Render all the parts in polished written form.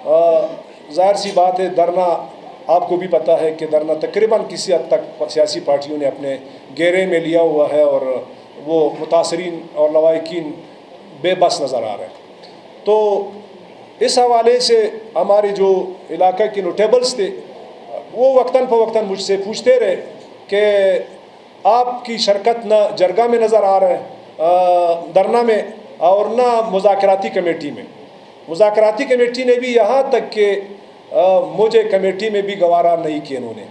ظاہر سی بات ہے دھرنا آپ کو بھی پتہ ہے کہ دھرنا تقریباً کسی حد تک سیاسی پارٹیوں نے اپنے گھیرے میں لیا ہوا ہے اور وہ متاثرین اور لواحقین بے بس نظر آ رہے ہیں۔ تو اس حوالے سے ہمارے جو علاقہ کے نوٹیبلز تھے وہ وقتاً فوقتاً مجھ سے پوچھتے رہے کہ آپ کی شرکت نہ جرگہ میں نظر آ رہا ہے دھرنا میں اور نہ مذاکراتی کمیٹی میں۔ مذاکراتی کمیٹی نے بھی یہاں تک کہ مجھے کمیٹی میں بھی گوارا نہیں کیا انہوں نے۔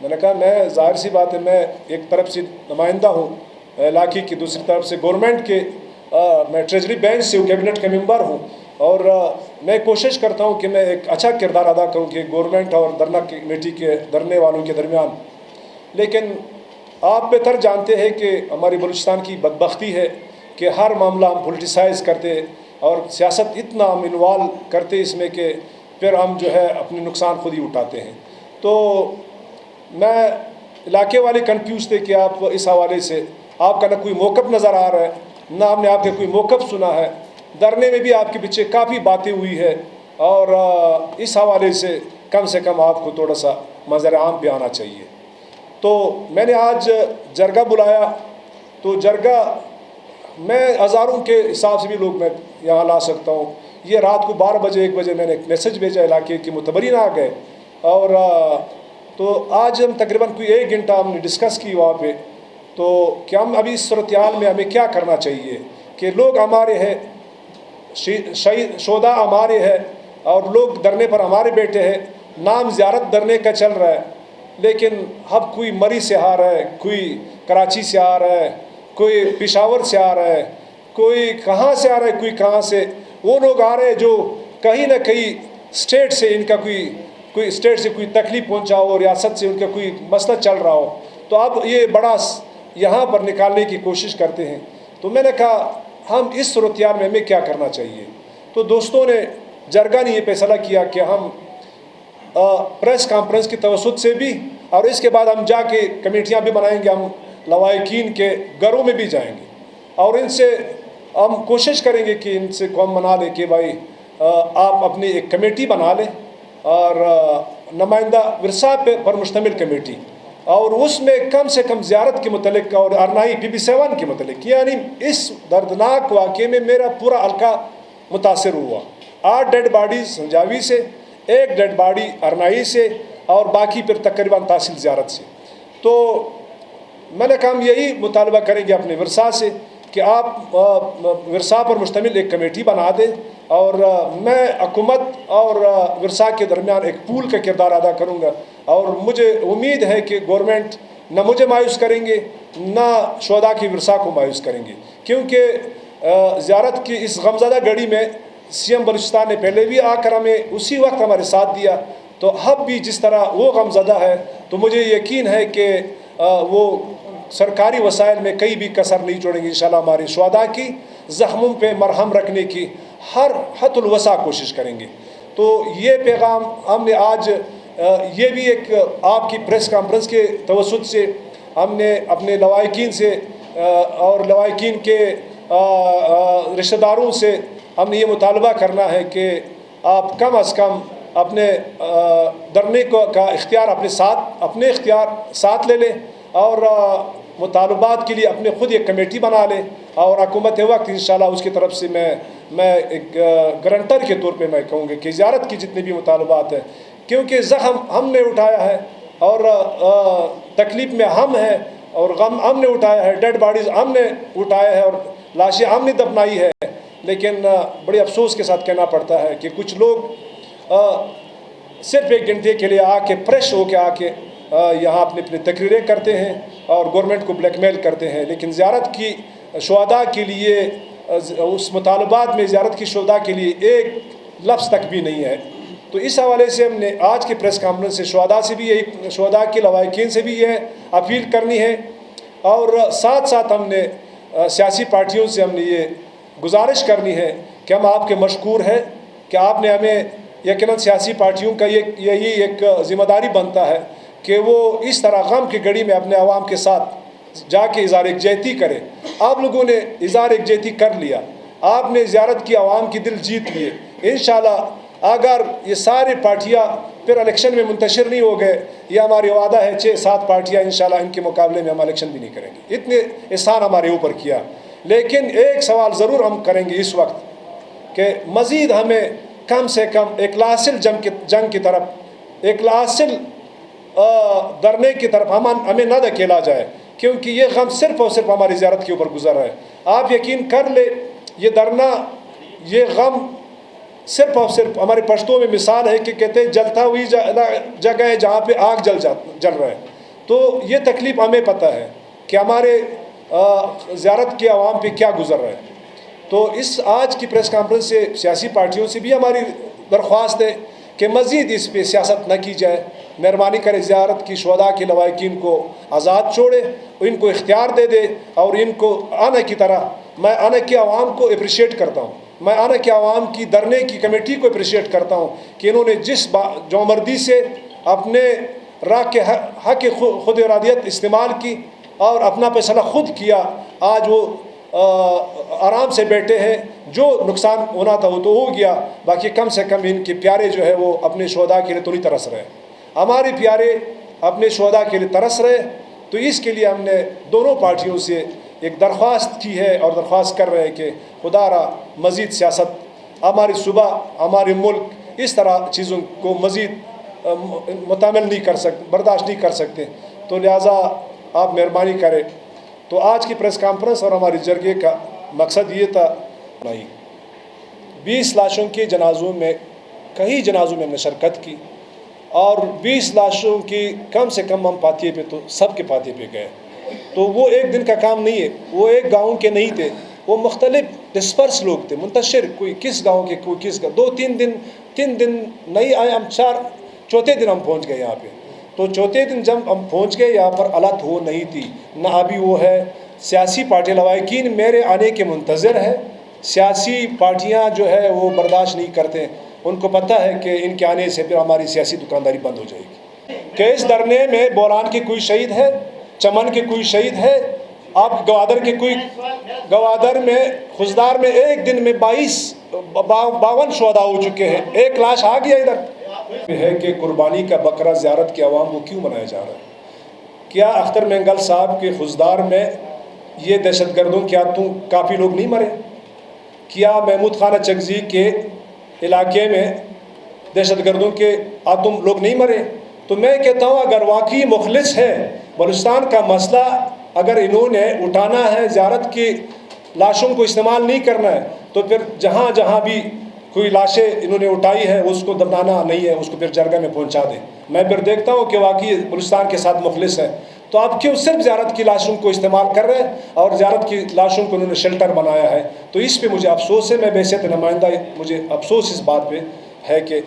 میں نے کہا میں ظاہر سی بات ہے میں ایک طرف سے نمائندہ ہوں علاقے کی، دوسری طرف سے گورنمنٹ کے میں ٹریجری بینچ سے کیبنٹ کا ممبر ہوں اور میں کوشش کرتا ہوں کہ میں ایک اچھا کردار ادا کروں کہ گورنمنٹ اور دھرنا کمیٹی کے دھرنے والوں کے درمیان۔ لیکن آپ بہتر جانتے ہیں کہ ہماری بلوچستان کی بدبختی ہے کہ ہر معاملہ ہم پولیٹیسائز کرتے اور سیاست اتنا ہم انوالو کرتے اس میں کہ پھر ہم جو ہے اپنے نقصان خود ہی اٹھاتے ہیں۔ تو میں علاقے والے کنفیوز تھے کہ آپ اس حوالے سے آپ کا نہ کوئی موقف نظر آ رہا ہے نہ ہم نے آپ کے کوئی موقف سنا ہے۔ دھرنے میں بھی آپ کے پیچھے کافی باتیں ہوئی ہے اور اس حوالے سے کم آپ کو تھوڑا سا منظر عام پہ آنا چاہیے۔ تو میں نے آج جرگہ بلایا، تو جرگہ میں ہزاروں کے حساب سے بھی لوگ میں یہاں لا سکتا ہوں۔ یہ رات کو 12 بجے 1 بجے میں نے ایک میسج بھیجا، علاقے کے معتبرین آ گئے اور تو آج ہم تقریباً کوئی 1 گھنٹہ ہم نے ڈسکس کی وہاں پہ، تو کہ ہم ابھی اس صورتحال میں ہمیں کیا کرنا چاہیے کہ لوگ ہمارے ہیں، شہداء ہمارے ہیں اور لوگ دھرنے پر ہمارے بیٹھے ہیں، نام زیارت دھرنے کا چل رہا ہے، لیکن اب کوئی مری سے آ رہا ہے، کوئی کراچی سے آ رہا ہے، کوئی پشاور سے آ رہا ہے، کوئی کہاں سے آ رہا ہے، کوئی کہاں سے۔ وہ لوگ آ رہے ہیں جو کہیں نہ کہیں اسٹیٹ سے ان کا کوئی اسٹیٹ سے کوئی تکلیف پہنچا ہو، ریاست سے ان کا کوئی مسئلہ چل رہا ہو، تو اب یہ بڑا یہاں پر نکالنے کی کوشش کرتے ہیں۔ تو میں نے کہا ہم اس صورتحال میں ہمیں کیا کرنا چاہیے۔ تو دوستوں نے جرگہ نے یہ فیصلہ کیا کہ ہم پریس کانفرنس کی توسط سے بھی اور اس کے بعد ہم جا کے کمیٹیاں بھی بنائیں گے، ہم لواحقین کے گھروں میں بھی جائیں گے اور ان سے ہم کوشش کریں گے کہ ان سے قوم منا لیں کہ بھائی آپ اپنی ایک کمیٹی بنا لیں اور نمائندہ ورثہ پر مشتمل کمیٹی، اور اس میں کم سے کم زیارت کے متعلق اور ارنائی PP7 کے متعلق، یعنی اس دردناک واقعے میں میرا پورا حلقہ متاثر ہوا۔ 8 ڈیڈ باڈیز سنجاوی سے، 1 ڈیڈ باڈی ارنائی سے اور باقی پھر تقریباً تحصیل زیارت سے۔ تو میں نے کہا ہم یہی مطالبہ کریں گے اپنے ورثہ سے کہ آپ ورثہ پر مشتمل ایک کمیٹی بنا دیں اور میں حکومت اور ورثہ کے درمیان ایک پول کا کردار ادا کروں گا، اور مجھے امید ہے کہ گورنمنٹ نہ مجھے مایوس کریں گے نہ شہداء کی ورثہ کو مایوس کریں گے، کیونکہ زیارت کی اس غمزدہ گھڑی میں CM بلوچستان نے پہلے بھی آ کر ہمیں اسی وقت ہمارے ساتھ دیا، تو اب بھی جس طرح وہ غمزدہ ہے تو مجھے یقین ہے کہ وہ سرکاری وسائل میں کہیں بھی کسر نہیں چھوڑیں گے۔ انشاءاللہ ہمارے شہداء کی زخموں پہ مرہم رکھنے کی ہر حد الوسع کوشش کریں گے۔ تو یہ پیغام ہم نے آج یہ بھی ایک آپ کی پریس کانفرنس کے توسط سے ہم نے اپنے لواحقین سے اور لواحقین کے رشتہ داروں سے ہم نے یہ مطالبہ کرنا ہے کہ آپ کم از کم اپنے دھرنے کا اختیار اپنے اختیار ساتھ لے لیں اور مطالبات کے لیے اپنے خود ایک کمیٹی بنا لیں، اور حکومت وقت انشاءاللہ اس کی طرف سے میں ایک گارنٹر کے طور پہ میں کہوں گا کہ زیارت کی جتنے بھی مطالبات ہیں، کیونکہ زخم ہم نے اٹھایا ہے اور تکلیف میں ہم ہیں اور غم ہم نے اٹھایا ہے، ڈیڈ باڈیز ہم نے اٹھایا ہے اور لاشیں ہم نے دفنائی ہے، لیکن بڑے افسوس کے ساتھ کہنا پڑتا ہے کہ کچھ لوگ صرف 1 گھنٹے کے لیے آ کے فریش ہو کے آ کے یہاں اپنی تقریریں کرتے ہیں اور گورنمنٹ کو بلیک میل کرتے ہیں، لیکن زیارت کی شہداء کے لیے اس مطالبات میں زیارت کی شہداء کے لیے ایک لفظ تک بھی نہیں ہے۔ تو اس حوالے سے ہم نے آج کی پریس کانفرنس سے شہداء سے بھی یہی، شہداء کے لواحقین سے بھی یہ اپیل کرنی ہے، اور ساتھ ساتھ ہم نے سیاسی پارٹیوں سے ہم نے یہ گزارش کرنی ہے کہ ہم آپ کے مشکور ہیں کہ آپ نے ہمیں، یقیناً سیاسی پارٹیوں کا یہی ایک ذمہ داری بنتا ہے کہ وہ اس طرح غم کی گھڑی میں اپنے عوام کے ساتھ جا کے اظہار یکجہتی کرے۔ آپ لوگوں نے اظہار یکجہتی کر لیا، آپ نے زیارت کی عوام کی دل جیت لیے، انشاءاللہ اگر یہ ساری پارٹیاں پھر الیکشن میں منتشر نہیں ہو گئے، یہ ہماری وعدہ ہے 6-7 پارٹیاں انشاءاللہ ان کے مقابلے میں ہم الیکشن بھی نہیں کریں گے، اتنے احسان ہمارے اوپر کیا۔ لیکن ایک سوال ضرور ہم کریں گے اس وقت کہ مزید ہمیں کم سے کم ایک لاصل جنگ کی طرف، ایک لاصل دھرنے کی طرف ہمیں نہ دھکیلا جائے، کیونکہ یہ غم صرف اور صرف ہماری زیارت کے اوپر گزر رہا ہے۔ آپ یقین کر لیں، یہ دھرنا، یہ غم صرف اور صرف ہمارے پشتوں میں مثال ہے کہ کہتے ہیں جلتا ہوئی جگہ ہے جہاں پہ آگ جل رہا ہے۔ تو یہ تکلیف ہمیں پتہ ہے کہ ہمارے زیارت کے عوام پہ کیا گزر رہا ہے۔ تو اس آج کی پریس کانفرنس سے سیاسی پارٹیوں سے بھی ہماری درخواست ہے کہ مزید اس پہ سیاست نہ کی جائے، مہربانی کرے زیارت کی شہداء کے لواحقین کو آزاد چھوڑے، ان کو اختیار دے دے، اور ان کو آنا کی طرح، میں آنا کے عوام کو اپریشیٹ کرتا ہوں، میں آنا کے عوام کی دھرنے کی کمیٹی کو اپریشیٹ کرتا ہوں کہ انہوں نے جس جومردی سے اپنے راہ کے حق خود ارادیت استعمال کی اور اپنا فیصلہ خود کیا، آج وہ آرام سے بیٹھے ہیں۔ جو نقصان ہونا تھا وہ تو ہو گیا، باقی کم سے کم ان کے پیارے جو ہے وہ اپنے شہداء کے لیے تو نہیں ترس رہے، ہمارے پیارے اپنے شہداء کے لیے ترس رہے۔ تو اس کے لیے ہم نے دونوں پارٹیوں سے ایک درخواست کی ہے اور درخواست کر رہے ہیں کہ خدا را مزید سیاست ہماری صوبہ، ہمارے ملک اس طرح چیزوں کو مزید متحمل نہیں کر سکتے، برداشت نہیں کر سکتے، تو لہٰذا آپ مہربانی کریں۔ تو آج کی پریس کانفرنس اور ہماری جرگے کا مقصد یہ تھا، 20 لاشوں کے جنازوں میں، کئی جنازوں میں ہم نے شرکت کی، اور 20 لاشوں کی کم سے کم ہم پاتھیے پہ، تو سب کے پاتھیے پہ گئے۔ تو وہ ایک دن کا کام نہیں ہے، وہ ایک گاؤں کے نہیں تھے، وہ مختلف ڈسپرس لوگ تھے، منتشر، کوئی کس گاؤں کے، کوئی کس گاؤں، 2-3 دن نہیں آئے ہم، چوتھے دن ہم پہنچ گئے یہاں پہ۔ تو چوتھے دن جب ہم پہنچ گئے یہاں پر حالت ہو نہیں تھی، نہ ابھی وہ ہے۔ سیاسی پارٹی لواحقین میرے آنے کے منتظر ہے، سیاسی پارٹیاں جو ہے وہ برداشت نہیں کرتے، ان کو پتہ ہے کہ ان کے آنے سے پھر ہماری سیاسی دکانداری بند ہو جائے گی۔ کہ اس دھرنے میں بولان کے کوئی شہید ہے، چمن کے کوئی شہید ہے، آپ گوادر کے کوئی، گوادر میں خزدار میں ایک دن میں 52 شہداء ہو چکے ہیں، ایک لاش آ گیا ادھر ہے کہ قربانی کا بکرا زیارت کے عوام کو کیوں منایا جا رہا ہے؟ کیا اختر مینگل صاحب کے خزدار میں یہ دہشت گردوں کے ہاتھوں کافی لوگ نہیں مرے؟ کیا محمود خانہ چکزی کے علاقے میں دہشت گردوں کے ہاتھوں لوگ نہیں مرے؟ تو میں کہتا ہوں اگر واقعی مخلص ہے، بلوچستان کا مسئلہ اگر انہوں نے اٹھانا ہے، زیارت کی لاشوں کو استعمال نہیں کرنا ہے، تو پھر جہاں جہاں بھی کوئی لاشیں انہوں نے اٹھائی ہے اس کو دفنانا نہیں ہے، اس کو پھر جرگہ میں پہنچا دیں۔ میں پھر دیکھتا ہوں کہ واقعی بلوچستان کے ساتھ مخلص ہے، تو آپ کیوں صرف زیارت کی لاشوں کو استعمال کر رہے ہیں اور زیارت کی لاشوں کو انہوں نے شیلٹر بنایا ہے؟ تو اس پہ مجھے افسوس ہے، میں بحیثیت نمائندہ مجھے افسوس اس بات پہ ہے کہ